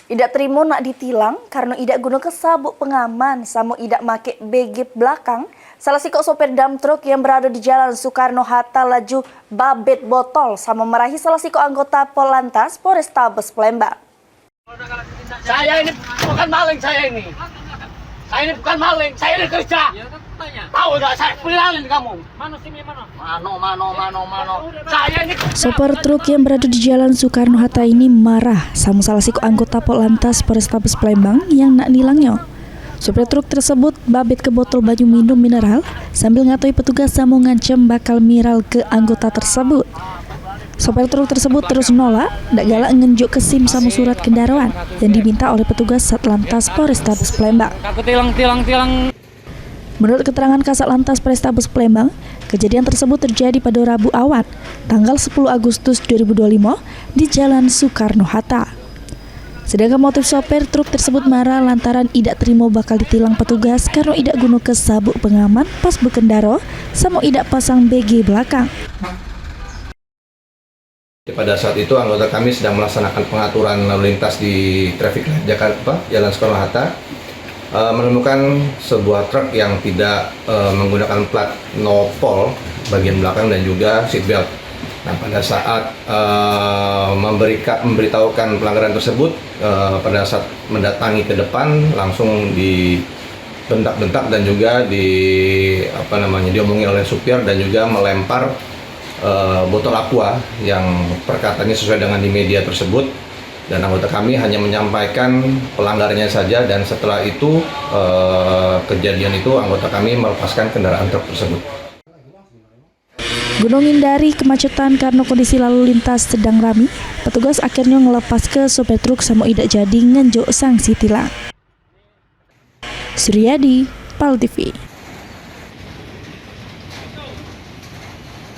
Idak terima nak ditilang karena idak guna ke sabuk pengaman sama idak make BG belakang. Salah sikok sopir dam truk yang berada di Jalan Soekarno-Hatta laju babet botol sama merahi salah sikok anggota Polantas Polrestabes Palembang. Saya ini bukan maling, saya ini bukan maling, saya ini kerja. Tahu nggak, saya penilaian kamu. Mano. Saya ini. Sopir truk yang berada di Jalan Soekarno-Hatta ini marah sama salah sikok anggota Polantas Polrestabes Palembang yang nak nilangnya. Sopir truk tersebut babet ke botol banyu minum mineral sambil ngatoi petugas sama ngancam bakal miral ke anggota tersebut. Sopir truk tersebut terus nolak, ndak galak ngenjuk ke SIM sama surat kendaraan yang diminta oleh petugas Satlantas Polrestabes Palembang. Aku tilang. Menurut keterangan Kasat Lantas Polrestabes Palembang, kejadian tersebut terjadi pada Rabu awan, tanggal 10 Agustus 2025 di Jalan Soekarno-Hatta. Sedangkan motif sopir truk tersebut marah lantaran idak terima bakal ditilang petugas karena idak guna ke sabuk pengaman pas berkendara sama idak pasang BG belakang. Pada saat itu anggota kami sedang melaksanakan pengaturan lalu lintas di traffic light Jakarta, Jalan Soekarno-Hatta, menemukan sebuah truk yang tidak menggunakan plat nopol bagian belakang dan juga seat belt. Nah, pada saat memberitahukan pelanggaran tersebut, pada saat mendatangi ke depan langsung dibentak-bentak dan juga diomongin oleh supir dan juga melempar botol aqua yang perkataannya sesuai dengan di media tersebut. Dan anggota kami hanya menyampaikan pelanggarnya saja, dan setelah itu kejadian itu anggota kami melepaskan kendaraan truk tersebut. Guna menghindari kemacetan karena kondisi lalu lintas sedang ramai, petugas akhirnya ngelepas ke sopir truk sama idak jadi ngenjuk sanksi tilang. Suryadi, PAL TV.